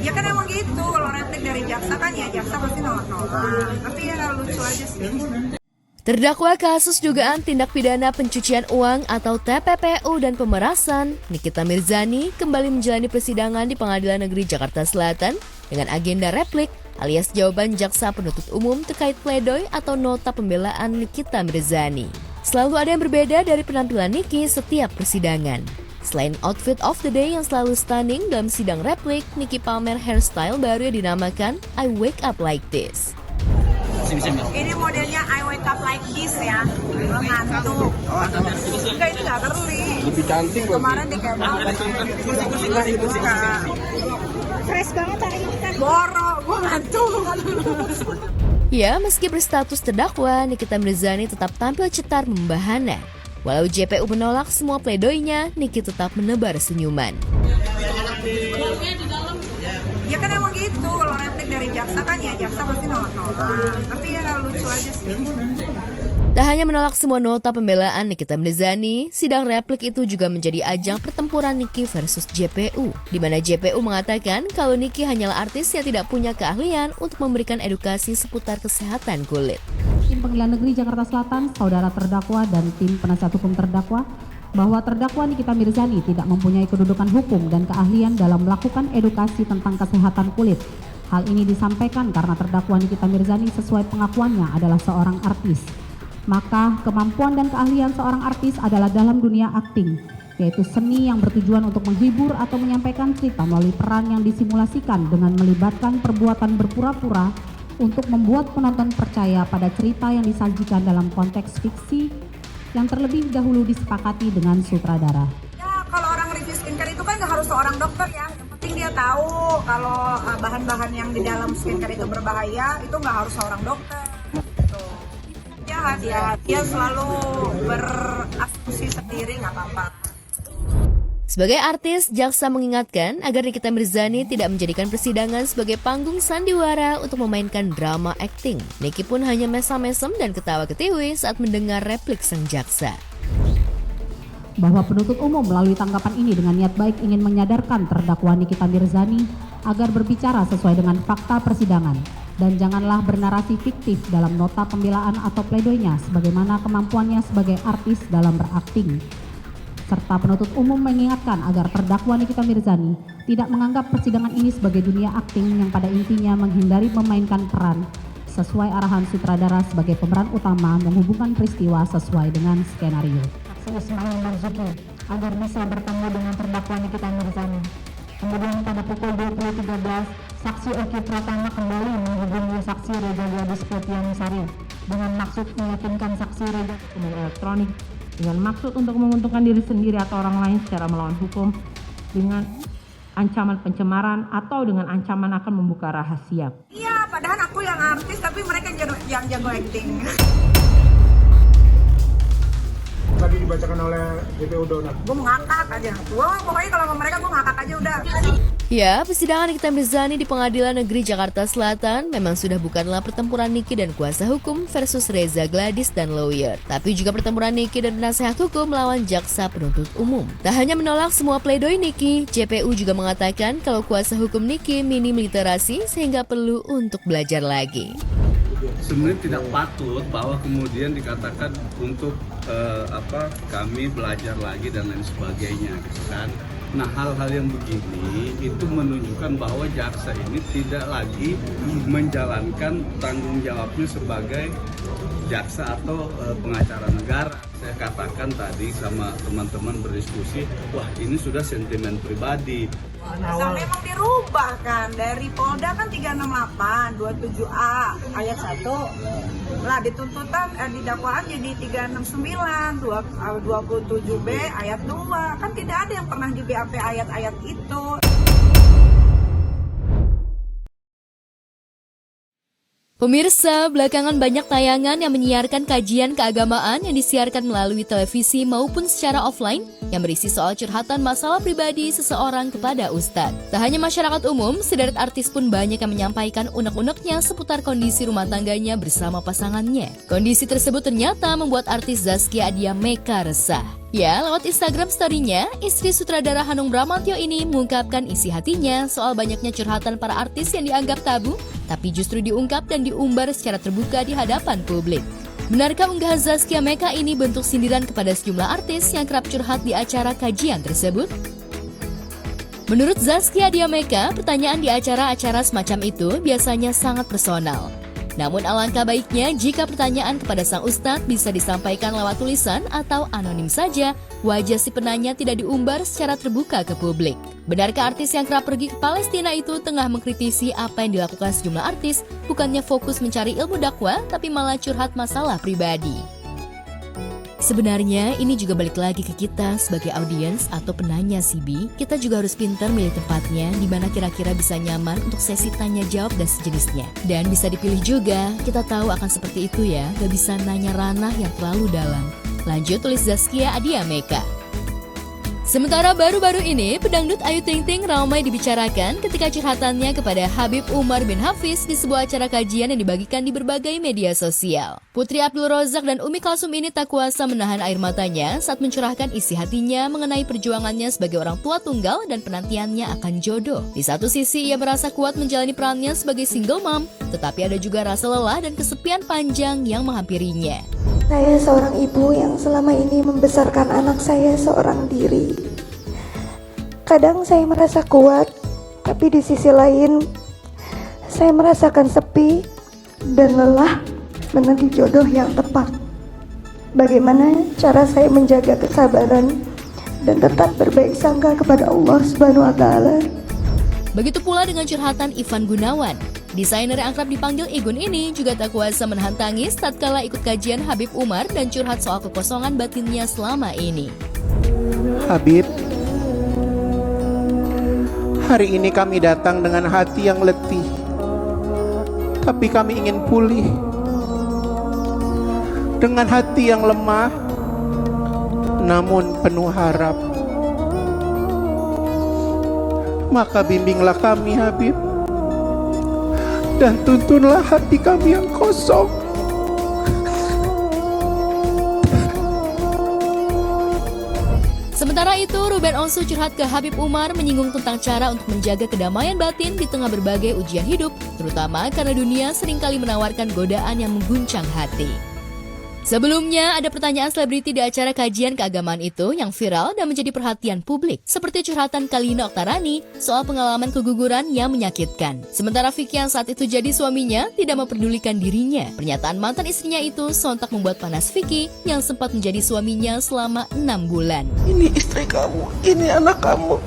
Ya kan emang gitu, kalau replik dari jaksa kan ya jaksa pasti nolak-nolak. Tapi ya lucu aja sih. Terdakwa kasus dugaan tindak pidana pencucian uang atau TPPU dan pemerasan, Nikita Mirzani kembali menjalani persidangan di Pengadilan Negeri Jakarta Selatan dengan agenda replik alias jawaban jaksa penuntut umum terkait pledoi atau nota pembelaan Nikita Mirzani. Selalu ada yang berbeda dari penampilan Niki setiap persidangan. Selain outfit of the day yang selalu stunning dalam sidang replik, Niki pamer hairstyle baru yang dinamakan I Wake Up Like This. Ini modelnya I wake up like this ya, ngantuk. Enggak, ini nggak curly. Lebih cantik loh. Kemarin di kemang. Fresh banget hari ini kan. Boro, gue ngantuk. Ya, meski berstatus terdakwa, Nikita Mirzani tetap tampil cetar membahana. Walau JPU menolak semua pledoinya, Niki tetap menebar senyuman. Ya kan emang gitu, kalau replik dari jaksa kan ya jaksa pasti nolak-nolak. Tapi ya lucu aja sih. Tak hanya menolak semua nota pembelaan Nikita Mirzani, sidang replik itu juga menjadi ajang pertempuran Niki versus JPU, di mana JPU mengatakan kalau Niki hanyalah artis yang tidak punya keahlian untuk memberikan edukasi seputar kesehatan kulit. Tim Pengadilan Negeri Jakarta Selatan, saudara terdakwa dan tim penasihat hukum terdakwa, bahwa terdakwa Nikita Mirzani tidak mempunyai kedudukan hukum dan keahlian dalam melakukan edukasi tentang kesehatan kulit. Hal ini disampaikan karena terdakwa Nikita Mirzani sesuai pengakuannya adalah seorang artis. Maka kemampuan dan keahlian seorang artis adalah dalam dunia akting, yaitu seni yang bertujuan untuk menghibur atau menyampaikan cerita melalui peran yang disimulasikan dengan melibatkan perbuatan berpura-pura untuk membuat penonton percaya pada cerita yang disajikan dalam konteks fiksi yang terlebih dahulu disepakati dengan sutradara. Ya kalau orang review skincare itu kan nggak harus seorang dokter ya. Yang penting dia tahu kalau bahan-bahan yang di dalam skincare itu berbahaya, itu nggak harus seorang dokter. Gitu. Ya dia selalu berasumsi sendiri, nggak apa-apa. Sebagai artis, jaksa mengingatkan agar Nikita Mirzani tidak menjadikan persidangan sebagai panggung sandiwara untuk memainkan drama akting. Niki pun hanya mesam-mesem dan ketawa-ketiwi saat mendengar replik sang jaksa. Bahwa penuntut umum melalui tanggapan ini dengan niat baik ingin menyadarkan terdakwa Nikita Mirzani agar berbicara sesuai dengan fakta persidangan dan janganlah bernarasi fiktif dalam nota pembelaan atau pledoinya sebagaimana kemampuannya sebagai artis dalam berakting. Serta penuntut umum mengingatkan agar terdakwa Nikita Mirzani tidak menganggap persidangan ini sebagai dunia akting yang pada intinya menghindari memainkan peran sesuai arahan sutradara sebagai pemeran utama menghubungkan peristiwa sesuai dengan skenario. Ismail Marzuki agar bisa bertemu dengan terdakwa Nikita Mirzani. Kemudian pada pukul 20.13, saksi Oki Pratama kembali menghubungi saksi Reza Gadis Putianisari dengan maksud meyakinkan saksi Reza elektronik dengan maksud untuk menguntungkan diri sendiri atau orang lain secara melawan hukum dengan ancaman pencemaran atau dengan ancaman akan membuka rahasia. Iya, padahal aku yang artis tapi mereka yang jago acting. Tadi dibacakan oleh JPU Dona. Gue mau ngakak aja. Pokoknya kalau sama mereka gue ngakak aja udah. Ya, persidangan Nikita Mirzani di Pengadilan Negeri Jakarta Selatan memang sudah bukanlah pertempuran Niki dan kuasa hukum versus Reza Gladys dan lawyer, tapi juga pertempuran Niki dan penasehat hukum melawan jaksa penuntut umum. Tak hanya menolak semua pledoi Niki, JPU juga mengatakan kalau kuasa hukum Niki minim literasi sehingga perlu untuk belajar lagi. Sebenarnya tidak patut bahwa kemudian dikatakan untuk kami belajar lagi dan lain sebagainya, gitu kan. Nah, hal-hal yang begini itu menunjukkan bahwa jaksa ini tidak lagi menjalankan tanggung jawabnya sebagai jaksa atau pengacara negara. Saya katakan tadi sama teman-teman berdiskusi, wah ini sudah sentimen pribadi. Nah, memang dirubah kan dari Polda kan 368 27A ayat 1 lah dituntutan di dakwaan jadi 369 27B ayat 2 kan tidak ada yang pernah di BAP ayat-ayat itu. Pemirsa, belakangan banyak tayangan yang menyiarkan kajian keagamaan yang disiarkan melalui televisi maupun secara offline yang berisi soal curhatan masalah pribadi seseorang kepada ustadz. Tak hanya masyarakat umum, sederet artis pun banyak yang menyampaikan unek-uneknya seputar kondisi rumah tangganya bersama pasangannya. Kondisi tersebut ternyata membuat artis Zaskia Adya Meka resah. Ya, lewat Instagram story-nya, istri sutradara Hanung Bramantyo ini mengungkapkan isi hatinya soal banyaknya curhatan para artis yang dianggap tabu, tapi justru diungkap dan diumbar secara terbuka di hadapan publik. Benarkah unggahan Zaskia Meka ini bentuk sindiran kepada sejumlah artis yang kerap curhat di acara kajian tersebut? Menurut Zaskia Meka, pertanyaan di acara-acara semacam itu biasanya sangat personal. Namun alangkah baiknya jika pertanyaan kepada sang ustadz bisa disampaikan lewat tulisan atau anonim saja, wajah si penanya tidak diumbar secara terbuka ke publik. Benarkah artis yang kerap pergi ke Palestina itu tengah mengkritisi apa yang dilakukan sejumlah artis, bukannya fokus mencari ilmu dakwah, tapi malah curhat masalah pribadi? Sebenarnya ini juga balik lagi ke kita sebagai audiens atau penanya CB. Kita juga harus pintar milih tempatnya di mana kira-kira bisa nyaman untuk sesi tanya jawab dan sejenisnya. Dan bisa dipilih juga, kita tahu akan seperti itu ya, gak bisa nanya ranah yang terlalu dalam. Lanjut tulis Zaskia Meka. Sementara baru-baru ini, pedangdut Ayu Ting Ting ramai dibicarakan ketika curhatannya kepada Habib Umar bin Hafiz di sebuah acara kajian yang dibagikan di berbagai media sosial. Putri Abdul Rozak dan Umi Kalsum ini tak kuasa menahan air matanya saat mencurahkan isi hatinya mengenai perjuangannya sebagai orang tua tunggal dan penantiannya akan jodoh. Di satu sisi, ia merasa kuat menjalani perannya sebagai single mom, tetapi ada juga rasa lelah dan kesepian panjang yang menghampirinya. Saya seorang ibu yang selama ini membesarkan anak saya seorang diri. Kadang saya merasa kuat, tapi di sisi lain saya merasakan sepi dan lelah menanti jodoh yang tepat. Bagaimana cara saya menjaga kesabaran dan tetap berbaik sangka kepada Allah Subhanahu wa Ta'ala? Begitu pula dengan curhatan Ivan Gunawan. Desainer yang akrab dipanggil Igun ini juga tak kuasa menahan tangis tatkala ikut kajian Habib Umar dan curhat soal kekosongan batinnya selama ini. Habib, hari ini kami datang dengan hati yang letih, tapi kami ingin pulih. Dengan hati yang lemah, namun penuh harap. Maka bimbinglah kami Habib, dan tuntunlah hati kami yang kosong. Sementara itu, Ruben Onsu curhat ke Habib Umar menyinggung tentang cara untuk menjaga kedamaian batin di tengah berbagai ujian hidup, terutama karena dunia seringkali menawarkan godaan yang mengguncang hati. Sebelumnya, ada pertanyaan selebriti di acara kajian keagamaan itu yang viral dan menjadi perhatian publik, seperti curhatan Kalina Oktarani soal pengalaman keguguran yang menyakitkan. Sementara Vicky yang saat itu jadi suaminya tidak memperdulikan dirinya. Pernyataan mantan istrinya itu sontak membuat panas Vicky yang sempat menjadi suaminya selama 6 bulan. Ini istri kamu, ini anak kamu.